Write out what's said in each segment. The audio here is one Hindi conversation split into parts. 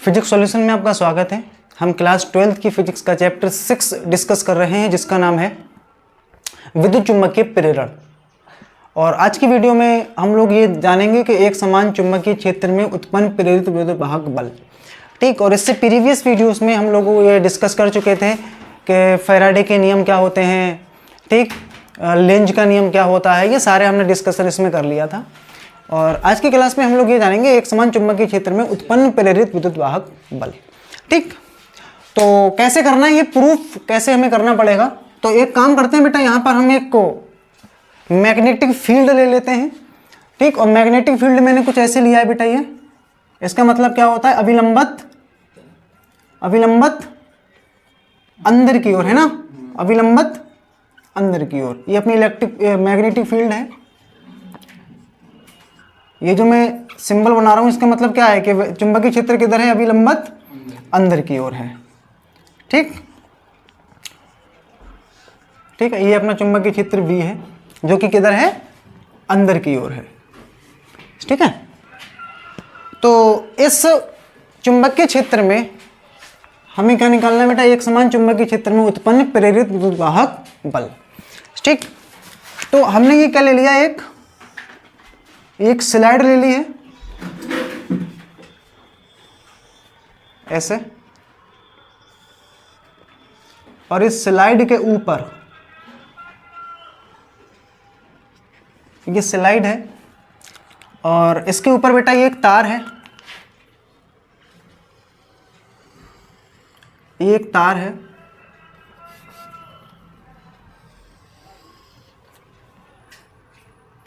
फिजिक्स सॉल्यूशन में आपका स्वागत है। हम क्लास 12th की फिजिक्स का चैप्टर 6 डिस्कस कर रहे हैं, जिसका नाम है विद्युत चुम्बकीय प्रेरण। और आज की वीडियो में हम लोग ये जानेंगे कि एक समान चुंबकीय क्षेत्र में उत्पन्न प्रेरित विद्युत वाहक बल। ठीक, और इससे प्रीवियस वीडियोस में हम लोग ये डिस्कस कर चुके थे कि फैराडे के नियम क्या होते हैं, ठीक, लेंज का नियम क्या होता है, ये सारे हमने डिस्कशन इसमें कर लिया था। और आज की क्लास में हम लोग ये जानेंगे एक समान चुंबकीय क्षेत्र में उत्पन्न प्रेरित विद्युत वाहक बल। ठीक, तो कैसे करना है, ये प्रूफ कैसे हमें करना पड़ेगा। तो एक काम करते हैं बेटा, यहाँ पर हम एक को मैग्नेटिक फील्ड ले लेते हैं। ठीक, और मैग्नेटिक फील्ड मैंने कुछ ऐसे लिया है बेटा, ये इसका मतलब क्या होता है, अभिलंबत अंदर की ओर, है ना, अभिलंबत अंदर की ओर। ये अपनी मैग्नेटिक फील्ड है। ये जो मैं सिंबल बना रहा हूं, इसका मतलब क्या है कि चुंबकीय क्षेत्र किधर है, अभिलंबत अंदर की ओर है। ठीक ठीक है, ये अपना चुंबकीय क्षेत्र V है जो कि किधर है, अंदर की ओर है। ठीक है, तो इस चुंबकीय क्षेत्र में हमें क्या निकालना है बेटा, एक समान चुंबकीय क्षेत्र में उत्पन्न प्रेरित विद्युत वाहक बल। ठीक, तो हमने ये क्या ले लिया, एक स्लाइड ले ली है ऐसे, और इस स्लाइड के ऊपर, ये स्लाइड है और इसके ऊपर बेटा ये एक तार है, ये एक तार है।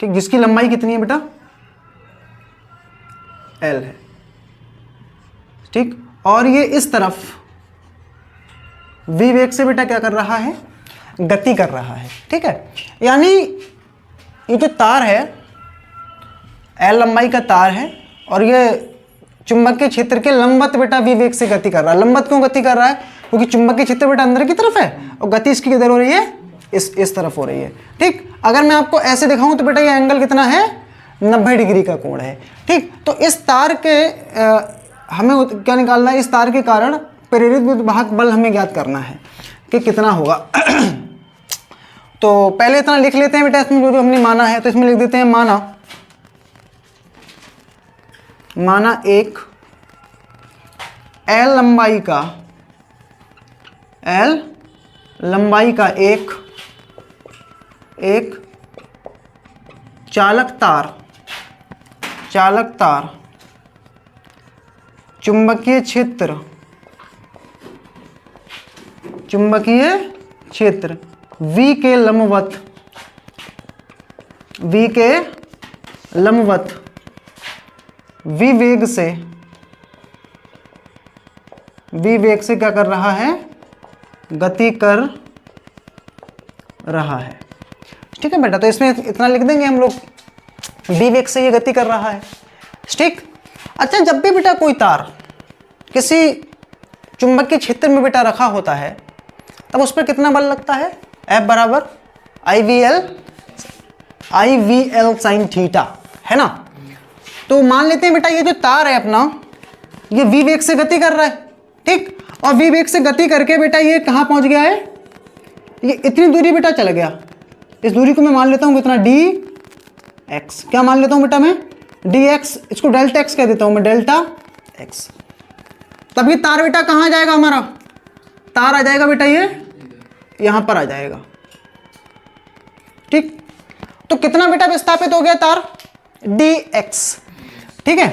ठीक, जिसकी लंबाई कितनी है बेटा, L है। ठीक, और ये इस तरफ V वेग से बेटा क्या कर रहा है, गति कर रहा है। ठीक है, यानी ये जो तार है L लंबाई का तार है और ये चुंबकीय क्षेत्र के लंबवत बेटा V वेग से गति कर रहा है। लंबवत क्यों गति कर रहा है, क्योंकि चुंबकीय क्षेत्र बेटा अंदर की तरफ है और गति इसकी किधर हो रही है, इस तरफ हो रही है। ठीक, अगर मैं आपको ऐसे दिखाऊं तो बेटा ये एंगल कितना है, 90 डिग्री का कोण है। ठीक, तो इस तार के हमें क्या निकालना है, इस तार के कारण प्रेरित विद्युत वाहक बल हमें ज्ञात करना है कि कितना होगा। तो पहले इतना लिख लेते हैं बेटा, इसमें जो हमने माना है, तो इसमें लिख देते हैं माना एक L लंबाई का एक चालक तार चुंबकीय क्षेत्र V के लंबवत V वेग से क्या कर रहा है, गति कर रहा है। ठीक है बेटा, तो इसमें इतना लिख देंगे हम लोग, V वेग से ये गति कर रहा है। ठीक, अच्छा, जब भी बेटा कोई तार किसी चुंबकीय क्षेत्र में बेटा रखा होता है, तब उस पर कितना बल लगता है, F बराबर IVL साइन थीटा, है ना। तो मान लेते हैं बेटा ये जो तार है अपना, ये V वेग से गति कर रहा है। ठीक, और V वेग से गति करके बेटा ये कहाँ पहुंच गया है, ये इतनी दूरी बेटा चला गया। इस दूरी को मैं मान लेता हूँ कितना, dx। क्या मान लेता हूँ बेटा मैं, dx, इसको डेल्टा x कह देता हूँ मैं, डेल्टा x। तब ये तार बेटा कहाँ जाएगा, हमारा तार आ जाएगा बेटा ये यहाँ पर आ जाएगा। ठीक, तो कितना बेटा विस्थापित हो गया तार, dx। ठीक है,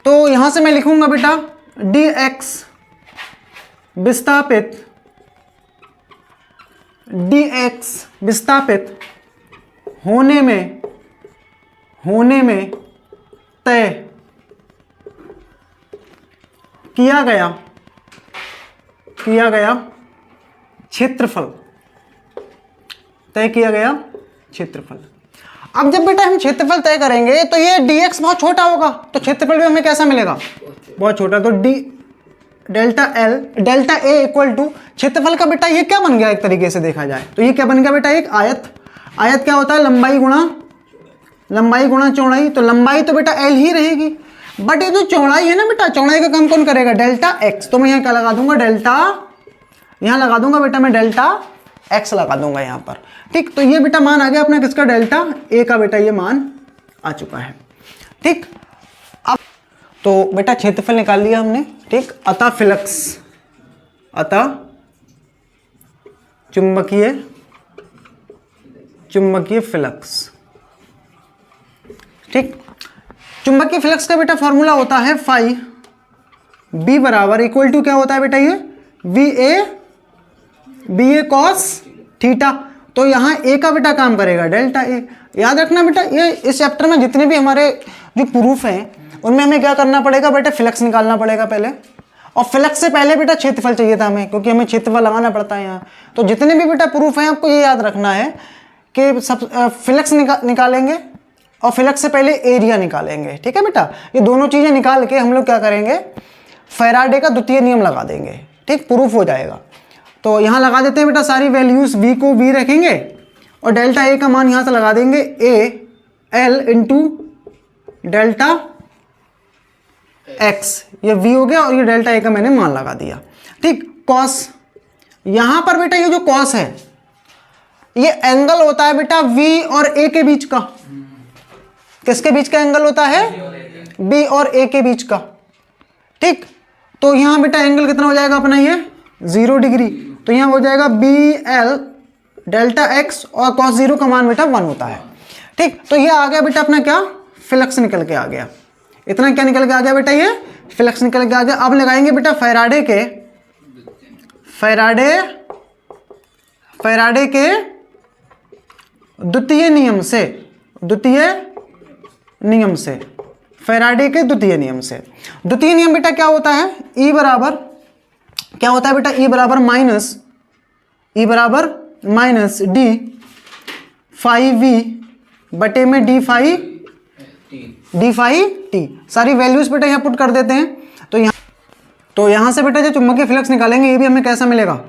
तो यहां से मैं लिखूंगा बेटा dx विस्थापित होने में तय किया गया क्षेत्रफल, अब जब बेटा हम क्षेत्रफल तय करेंगे तो ये dx बहुत छोटा होगा, तो क्षेत्रफल भी हमें कैसा मिलेगा, बहुत छोटा। तो डेल्टा A इक्वल टू क्षेत्रफल का बेटा ये क्या बन गया, एक तरीके से देखा जाए तो ये क्या बन गया बेटा, एक आयत क्या होता है, लंबाई गुणा चौड़ाई। तो लंबाई तो बेटा L ही रहेगी, बट ये जो चौड़ाई है ना बेटा, चौड़ाई का काम कौन करेगा, डेल्टा एक्स। तो मैं यहाँ क्या लगा दूंगा, डेल्टा, यहाँ लगा दूंगा बेटा मैं डेल्टा एक्स लगा दूंगा यहाँ पर। ठीक, तो ये बेटा मान आ गया अपना किसका, डेल्टा ए का बेटा ये मान आ चुका है। ठीक, अब तो बेटा क्षेत्रफल निकाल लिया हमने। ठीक, अतः फ्लक्स, अतः चुंबकीय फ्लक्स। ठीक, चुंबकीय फ्लक्स का बेटा फॉर्मूला होता है फाई बी बराबर इक्वल टू क्या होता है बेटा, ये बी ए कॉस थीटा। तो यहाँ ए का बेटा काम करेगा डेल्टा ए। याद रखना बेटा, ये इस चैप्टर में जितने भी हमारे जो प्रूफ हैं उनमें हमें क्या करना पड़ेगा बेटा, फ्लक्स निकालना पड़ेगा पहले, और फ्लक्स से पहले बेटा क्षेत्रफल चाहिए था हमें, क्योंकि हमें क्षेत्रफल लगाना पड़ता है यहाँ। तो जितने भी बेटा प्रूफ हैं आपको ये याद रखना है कि सब फ्लक्स निकालेंगे और फ्लक्स से पहले एरिया निकालेंगे। ठीक है बेटा, ये दोनों चीज़ें निकाल के हम लोग क्या करेंगे, फैराडे का द्वितीय नियम लगा देंगे। ठीक, प्रूफ हो जाएगा। तो यहाँ लगा देते हैं बेटा सारी वैल्यूज, v को v रखेंगे और डेल्टा ए का मान यहाँ से लगा देंगे A L into delta x, ये v हो गया और ये डेल्टा ए का मैंने मान लगा दिया। ठीक, कॉस, यहाँ पर बेटा ये जो कॉस है ये एंगल होता है बेटा v और a के बीच का। किसके बीच का एंगल होता है, b और a के बीच का। ठीक, तो यहाँ बेटा एंगल कितना हो जाएगा अपना, ये 0 डिग्री। तो यहाँ हो जाएगा बी एल डेल्टा एक्स और कॉस 0 का मान बेटा 1 होता है। ठीक, तो ये आ गया बेटा अपना क्या, फ्लक्स निकल के आ गया। इतना क्या निकल के आ गया बेटा, ये फ्लक्स निकल के आ गया। अब लगाएंगे बेटा फैराडे के द्वितीय नियम से, फैराडे के द्वितीय नियम से। द्वितीय नियम बेटा क्या होता है, E बराबर क्या होता है बेटा, E बराबर माइनस डी फाई वी बटे में डी फाई टी। सारी वैल्यूज बेटा यहाँ पुट कर देते हैं। तो यहाँ से बेटा जो चुंबकीय फ्लक्स निकालेंगे ये भी हमें कैसा मिलेगा,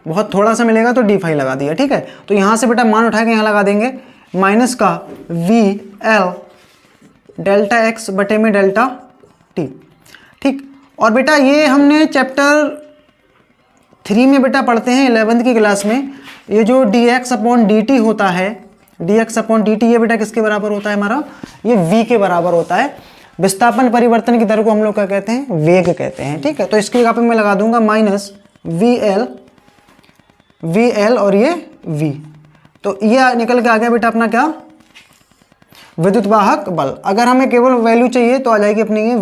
बहुत थोड़ा सा मिलेगा, तो डी फाई लगा दिया। ठीक है, तो यहाँ से बेटा मान उठा के यहाँ लगा देंगे माइनस का वी एल डेल्टा एक्स बटे में डेल्टा टी। ठीक, और बेटा ये हमने चैप्टर 3 में बेटा पढ़ते हैं 11th की क्लास में, ये जो dx अपॉन dt होता है, dx अपॉन dt ये बेटा किसके बराबर होता है हमारा, ये v के बराबर होता है। विस्थापन परिवर्तन की दर को हम लोग क्या कहते हैं, वेग कहते हैं। ठीक है, तो इसकी जगह पे मैं लगा दूंगा माइनस वी एल और ये v। तो ये निकल के आ गया बेटा अपना क्या, विद्युत वाहक बल। अगर हमें केवल वैल्यू चाहिए तो आ जाएगी अपनी ये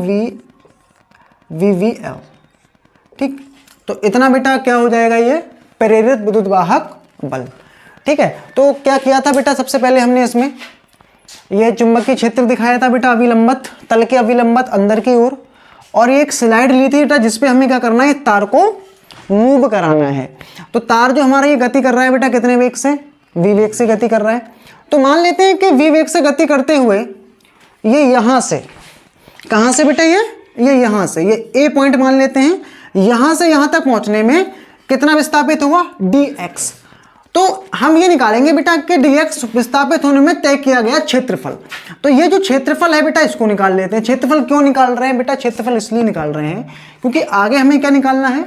वी एल। ठीक, तो इतना बेटा क्या हो जाएगा, ये प्रेरित विद्युत वाहक बल। ठीक है, तो क्या किया था बेटा, सबसे पहले हमने इसमें ये चुंबकीय क्षेत्र दिखाया था बेटा, अविलंबत, तल के अविलंबत अंदर की ओर, और ये एक स्लाइड ली थी बेटा जिसपे हमें क्या करना है, तार को मूव कराना है। तो तार जो हमारा ये गति कर रहा है बेटा कितने वेग से, v वेग से गति कर रहा है। तो मान लेते हैं कि v वेग से गति करते हुए ये यहाँ से, कहाँ से बेटा, ये यहाँ से, ये a पॉइंट मान लेते हैं, यहाँ से यहाँ तक पहुँचने में कितना विस्थापित हुआ, dx। तो हम ये निकालेंगे बेटा कि dx विस्थापित होने में तय किया गया क्षेत्रफल। तो ये जो क्षेत्रफल है बेटा इसको निकाल लेते हैं। क्षेत्रफल क्यों निकाल रहे हैं बेटा, क्षेत्रफल इसलिए निकाल रहे हैं क्योंकि आगे हमें क्या निकालना है,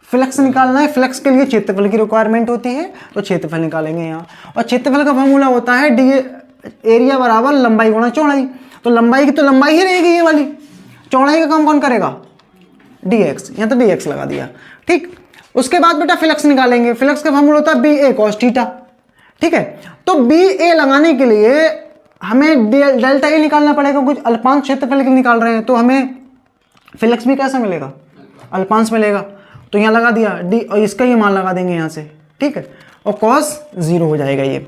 फ्लक्स निकालना है। फ्लक्स के लिए क्षेत्रफल की रिक्वायरमेंट होती है, तो क्षेत्रफल निकालेंगे यहाँ। और क्षेत्रफल का फॉर्मूला होता है डी एरिया बराबर लंबाई गुणा चौड़ाई। तो लंबाई की तो लंबाई ही रहेगी ये वाली, चौड़ाई का काम कौन करेगा, dx। यहाँ तो dx लगा दिया। ठीक, उसके बाद बेटा फ्लक्स निकालेंगे। फ्लक्स का फॉर्मूला होता है बी ए कॉस थीटा। ठीक है, तो बी ए लगाने के लिए हमें डेल्टा ए निकालना पड़ेगा, कुछ अल्पांश क्षेत्रफल के निकाल रहे हैं, तो हमें फ्लक्स भी कैसा मिलेगा, अल्पांश मिलेगा। तो यहाँ लगा दिया डी, और इसका ये मान लगा देंगे यहाँ से। ठीक है, और कॉस 0 हो जाएगा ये।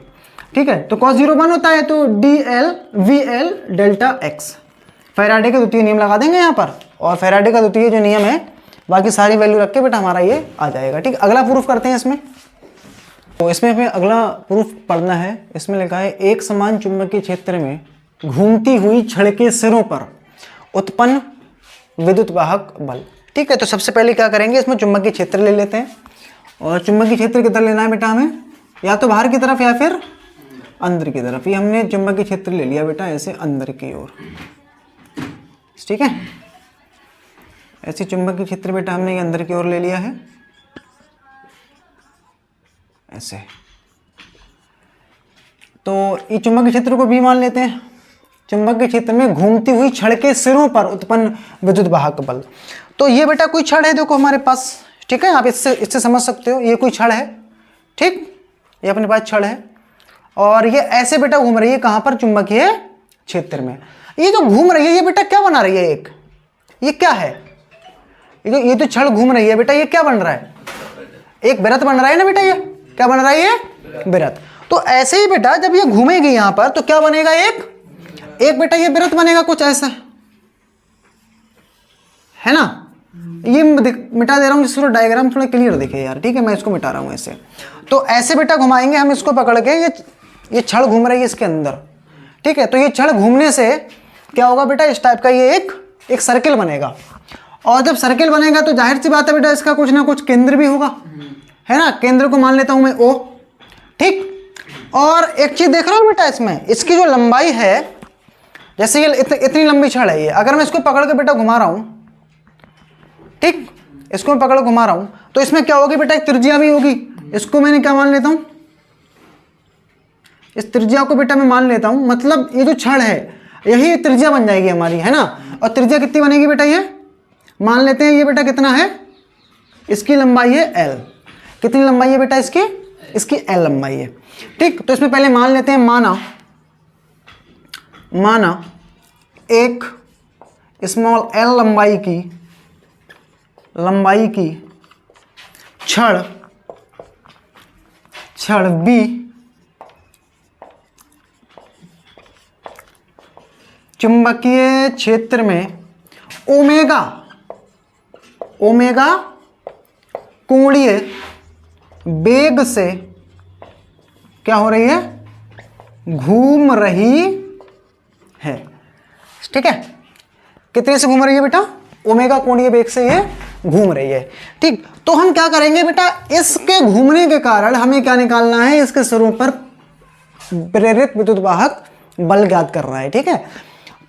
ठीक है, तो कॉस 0 1 होता है, तो D L V L delta x. Faraday का द्वितीय नियम लगा देंगे यहाँ पर, और फैराडे का द्वितीय जो नियम है बाकी सारी वैल्यू रख के बेटा हमारा ये आ जाएगा। ठीक, अगला प्रूफ करते हैं इसमें। तो इसमें हमें अगला प्रूफ पढ़ना है। इसमें लिखा है एक समान चुंबकीय क्षेत्र में घूमती हुई छड़ के सिरों पर उत्पन्न विद्युत वाहक बल। ठीक है, तो सबसे पहले क्या करेंगे, इसमें चुंबकीय क्षेत्र ले लेते हैं। और चुंबकीय क्षेत्र किधर लेना है बेटा हमें, या तो बाहर की तरफ या फिर अंदर की तरफ। ये हमने चुंबकीय क्षेत्र ले लिया बेटा ऐसे अंदर की ओर। ठीक है। ऐसे चुंबकीय क्षेत्र बेटा हमने ये अंदर की ओर ले लिया है ऐसे। तो ये चुंबकीय क्षेत्र को भी मान लेते हैं। चुंबकीय क्षेत्र में घूमती हुई छड़ के सिरों पर उत्पन्न विद्युत वाहक बल। तो ये बेटा कोई छड़ है देखो हमारे पास, ठीक है। आप इससे समझ सकते हो ये कोई छड़ है, ठीक, ये अपने पास छड़ है और ये ऐसे बेटा घूम रही है कहाँ पर, चुंबकीय क्षेत्र में। ये जो घूम रही है ये बेटा क्या बना रही है, एक ये क्या है, ये तो छड़ घूम रही है बेटा, ये क्या बन रहा है, एक वृत्त बन रहा है ना बेटा। ये क्या बन रहा है, ये वृत्त। तो ऐसे ही बेटा जब ये घूमेगी यहां पर तो क्या बनेगा, एक बेटा ये वृत्त बनेगा कुछ ऐसा, है ना। ये मिटा दे रहा हूं जिससे डायग्राम थोड़ा क्लियर दिखे यार, ठीक है। मैं इसको मिटा रहा हूं ऐसे। तो ऐसे बेटा घुमाएंगे हम इसको पकड़ के, ये छड़ घूम रही है इसके अंदर, ठीक है। तो ये छड़ घूमने से क्या होगा बेटा, इस टाइप का ये एक सर्किल बनेगा। और जब सर्किल बनेगा तो जाहिर सी बात है बेटा इसका कुछ ना कुछ केंद्र भी होगा, है ना। केंद्र को मान लेता हूं मैं O, ठीक। और एक चीज देख रहा हूं बेटा इसमें, इसकी जो लंबाई है, जैसे ये इतनी लंबी छड़ है ये, अगर मैं इसको पकड़ के बेटा घुमा रहा हूं, ठीक, इसको मैं पकड़ घुमा रहा हूं तो इसमें क्या होगी बेटा, एक त्रिज्या भी होगी। इसको मैंने क्या मान लेता हूं, इस त्रिज्या को बेटा मैं मान लेता हूं, मतलब ये जो छड़ है यही त्रिज्या बन जाएगी हमारी, है ना। और त्रिज्या कितनी बनेगी बेटा, ये मान लेते हैं ये बेटा कितना है, इसकी लंबाई है L। कितनी लंबाई है बेटा इसकी L लंबाई है, ठीक। तो इसमें पहले मान लेते हैं, माना एक स्मॉल L लंबाई की छड़ B चुंबकीय क्षेत्र में ओमेगा कोणीय वेग से क्या हो रही है, घूम रही है, ठीक है। कितने से घूम रही है बेटा, ओमेगा कोणीय वेग से ये घूम रही है, ठीक। तो हम क्या करेंगे बेटा, इसके घूमने के कारण हमें क्या निकालना है, इसके सिरों पर प्रेरित विद्युत वाहक बल ज्ञात करना है, ठीक है।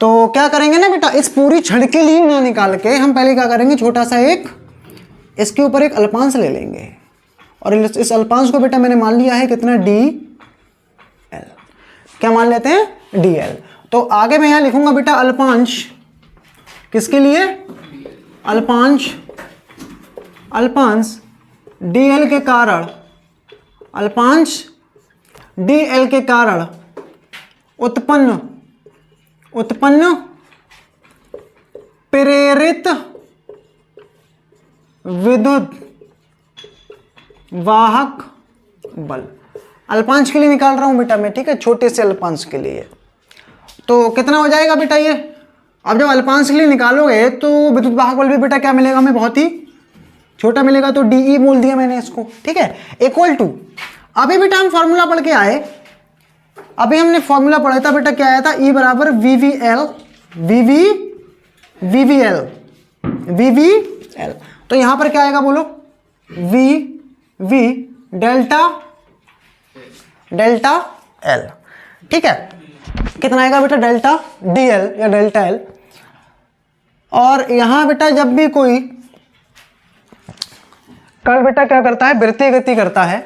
तो क्या करेंगे ना बेटा, इस पूरी छड़ के लिए ना निकाल के हम पहले क्या करेंगे, छोटा सा इसके ऊपर एक अल्पांश ले लेंगे और इस अल्पांश को बेटा मैंने मान लिया है कितना, DL। क्या मान लेते हैं, DL। तो आगे मैं यहां लिखूंगा बेटा अल्पांश, किसके लिए, अल्पांश DL के कारण, अल्पांश DL के कारण उत्पन्न प्रेरित विद्युत वाहक बल। अल्पांश के लिए निकाल रहा हूं बेटा मैं, ठीक है, छोटे से अल्पांश के लिए। तो कितना हो जाएगा बेटा ये, अब जब अल्पांश के लिए निकालोगे तो विद्युत वाहक बल भी बेटा क्या मिलेगा हमें, बहुत ही छोटा मिलेगा। तो DE बोल दिया मैंने इसको, ठीक है, इक्वल टू, अभी बेटा हम फॉर्मूला पढ़ के आए, अभी हमने फॉर्मूला पढ़ा था बेटा, क्या आया था, E बराबर VVL। तो यहां पर क्या आएगा बोलो, V डेल्टा L, ठीक है। कितना आएगा बेटा, डेल्टा DL या डेल्टा L। और यहां बेटा जब भी कोई कण बेटा क्या करता है, वृत्तीय गति करता है,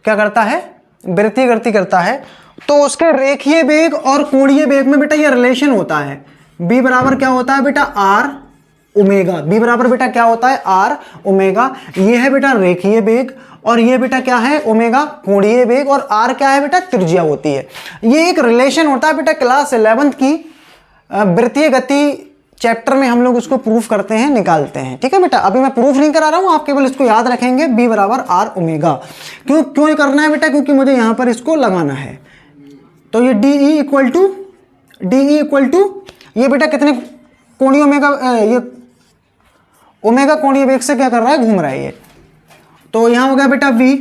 क्या करता है, वृत्तीय गति करता है, तो उसके रेखीय वेग और कोणीय वेग में बेटा ये रिलेशन होता है। B बराबर क्या होता है बेटा, R ओमेगा। B बराबर बेटा क्या होता है, R ओमेगा। ये है बेटा रेखीय वेग और ये बेटा क्या है, ओमेगा कोणीय वेग, और R क्या है बेटा, त्रिज्या होती है। ये एक रिलेशन होता है बेटा, क्लास 11th की वृत्तीय गति चैप्टर में हम लोग उसको प्रूफ करते हैं, निकालते हैं, ठीक है बेटा। अभी मैं प्रूफ नहीं करा रहा हूं, आप केवल इसको याद रखेंगे, B बराबर R ओमेगा। क्यों करना है बेटा, क्योंकि मुझे यहां पर इसको लगाना है। तो ये DE इक्वल टू ये बेटा कितने कोणीय ओमेगा, ये ओमेगा कोणीय वेग से क्या कर रहा है, घूम रहा है ये। तो यहां हो गया बेटा V,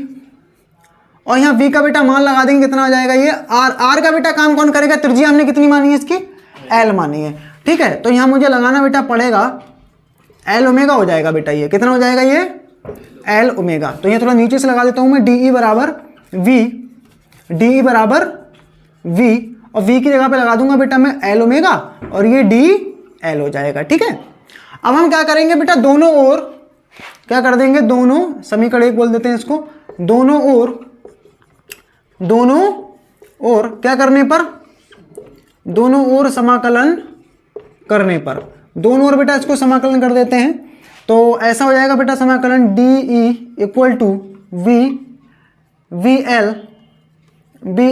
और यहां V का बेटा मान लगा देंगे, कितना हो जाएगा ये R का बेटा काम कौन करेगा, त्रिज्या हमने कितनी मानी है इसकी, L मानी है, ठीक है। तो यहां मुझे लगाना बेटा पड़ेगा L ओमेगा हो जाएगा बेटा, ये कितना हो जाएगा, ये L ओमेगा। तो ये थोड़ा नीचे से लगा देता हूं मैं, DE बराबर V, और V की जगह पे लगा दूंगा बेटा मैं L ओमेगा, और ये L हो जाएगा। ठीक है, अब हम क्या करेंगे बेटा, दोनों ओर क्या कर देंगे, दोनों समीकरण एक बोल देते हैं इसको, दोनों ओर क्या करने पर, दोनों ओर समाकलन करने पर, दोनों ओर बेटा इसको समाकलन कर देते हैं। तो ऐसा हो जाएगा बेटा समाकलन d e equal to v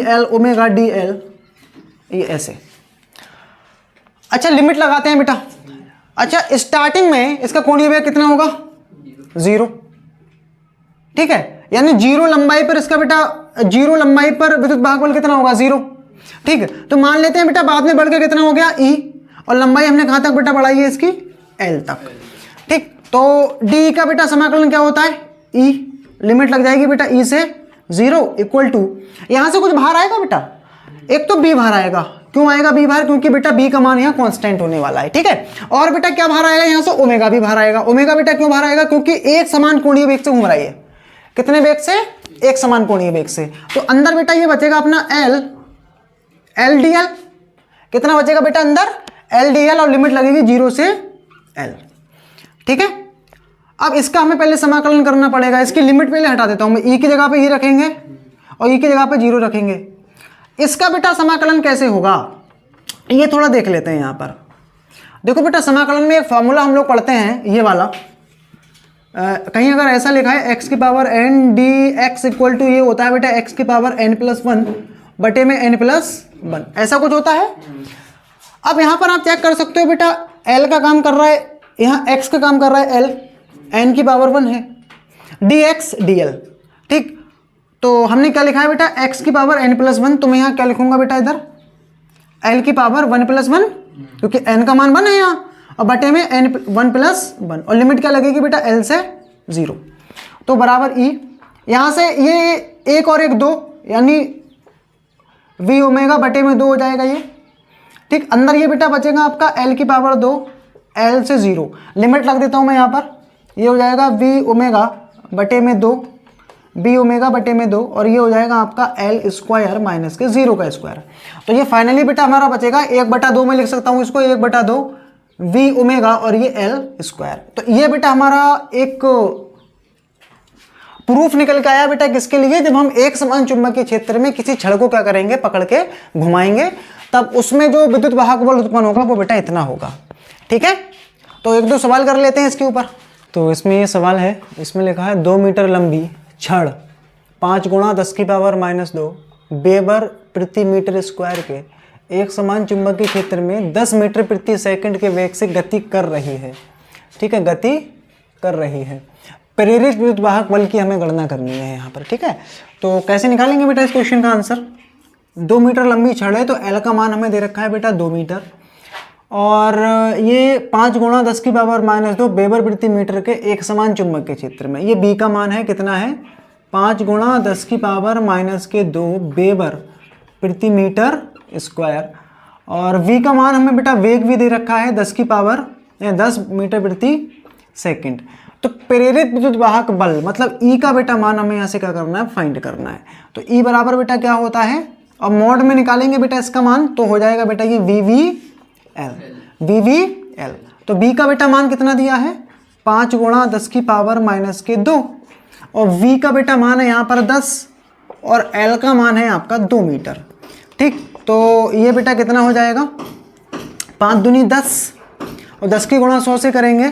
l omega d l, ये ऐसे। अच्छा लिमिट लगाते हैं बेटा। अच्छा स्टार्टिंग में इसका कोणीय वेग कितना होगा, 0। ठीक है, यानी 0 लंबाई पर इसका बेटा, 0 लंबाई पर विद्युत वाहक बल कितना होगा, 0। ठीक है, तो मान लेते हैं बेटा बाद में बढ़ के कितना हो गया, E, और लंबाई हमने कहां तक बेटा बढ़ाई है इसकी, L तक। ठीक, तो D का बेटा समाकलन क्या होता है, E, लिमिट लग जाएगी बेटा E से 0 इक्वल टू, यहां से कुछ बाहर आएगा बेटा, एक तो B बाहर आएगा। क्यों आएगा B बाहर, क्योंकि बेटा B का मान यहाँ कांस्टेंट होने वाला है। ठीक है, और बेटा क्या बाहर आएगा, यहाँ से ओमेगा भी बाहर आएगा। ओमेगा बेटा क्यों बाहर आएगा, क्योंकि एक समान कोणीय वेग से घूम रही है। कितने वेग से, एक समान कोणीय वेग से। तो अंदर बेटा ये बचेगा अपना L dl, कितना बचेगा बेटा अंदर, L dl, और लिमिट लगेगी 0 से L। ठीक है, अब इसका हमें पहले समाकलन करना पड़ेगा। इसकी लिमिट पहले हटा देता हूं मैं, E की जगह पे E रखेंगे और E की जगह पे 0 रखेंगे। इसका बेटा समाकलन कैसे होगा, ये थोड़ा देख लेते हैं। यहां पर देखो बेटा, समाकलन में एक फॉर्मूला हम लोग पढ़ते हैं, ये वाला कहीं अगर ऐसा लिखा है x की power n dx equal to, ये होता है बेटा x की पावर n+1 बटे में n+1, ऐसा कुछ होता है। अब यहां पर आप चेक कर सकते हो बेटा, l का काम कर रहा है, यहाँ x का काम कर रहा है l, n की पावर 1 है, dx dl। ठीक, तो हमने क्या लिखा है बेटा, x की पावर n+1, तो मैं यहाँ क्या लिखूंगा बेटा, इधर l की पावर 1+1, क्योंकि n का मान 1 है यहाँ, और बटे में n1+1, और लिमिट क्या लगेगी बेटा, l से 0, तो बराबर E। यहाँ से ये एक और एक 2, यानी v ओमेगा बटे में 2 हो जाएगा ये। ठीक, अंदर ये बेटा बचेगा आपका l की पावर 2, l से 0, लिमिट लग देता हूँ मैं यहाँ पर, ये हो जाएगा v ओमेगा बटे में 2, b ओमेगा बटे में 2, और ये हो जाएगा आपका l स्क्वायर माइनस के 0 का स्क्वायर। तो ये फाइनली बेटा हमारा बचेगा 1/2 में लिख सकता हूँ इसको, 1/2 v ओमेगा और ये l स्क्वायर। तो ये बेटा हमारा एक प्रूफ निकल के आया बेटा, किसके लिए, जब हम एक समान चुंबकीय क्षेत्र में किसी छड़ को क्या करेंगे, पकड़ के घुमाएंगे, तब उसमें जो विद्युत वाहक बल उत्पन्न होगा वो बेटा इतना होगा। ठीक है, तो 1-2 सवाल कर लेते हैं इसके ऊपर। तो इसमें ये सवाल है, इसमें लिखा है 2 मीटर लंबी छड़ 5 × 10⁻² वेबर प्रति मीटर स्क्वायर के एक समान चुंबकीय क्षेत्र में 10 मीटर प्रति सेकंड के वेग से गति कर रही है। ठीक है, गति कर रही है। प्रेरित विद्युत वाहक बल की हमें गणना करनी है यहाँ पर। ठीक है, तो कैसे निकालेंगे बेटा इस क्वेश्चन का आंसर। 2 मीटर लंबी छड़ है, तो L का मान हमें दे रखा है बेटा 2 मीटर, और ये 5 × 10⁻² वेबर प्रति मीटर के एक समान चुंबकीय क्षेत्र में, ये B का मान है, कितना है, 5 × 10⁻² वेबर प्रति मीटर स्क्वायर, और V का मान हमें बेटा वेग भी दे रखा है 10 मीटर प्रति सेकंड। तो प्रेरित विद्युत वाहक बल मतलब E का बेटा मान हमें यहाँ से क्या करना है, फाइंड करना है। तो E बराबर बेटा क्या होता है, और मोड में निकालेंगे बेटा इसका मान, तो हो जाएगा बेटा ये VVL। तो B का बेटा मान कितना दिया है, 5 × 10⁻², और V का बेटा मान है यहाँ पर 10, और L का मान है आपका 2 मीटर। ठीक, तो ये बेटा कितना हो जाएगा, 5 दूनी 10, और 10 की गुणा 100 से करेंगे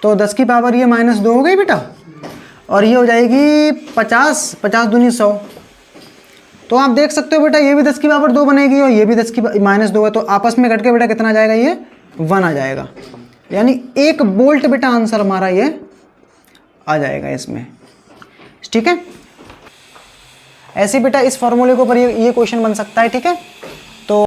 तो 10 की पावर ये -2 हो गई बेटा, और ये हो जाएगी 50 दूनी 100। तो आप देख सकते हो बेटा ये भी 10 की पावर 2 बनेगी, और ये भी 10 की -2 है, तो आपस में कट के बेटा कितना आ जाएगा, ये 1 आ जाएगा, यानी 1 वोल्ट बेटा आंसर हमारा ये आ जाएगा इसमें। ठीक है, ऐसे बेटा इस फॉर्मूले के ऊपर ये क्वेश्चन बन सकता है। ठीक है।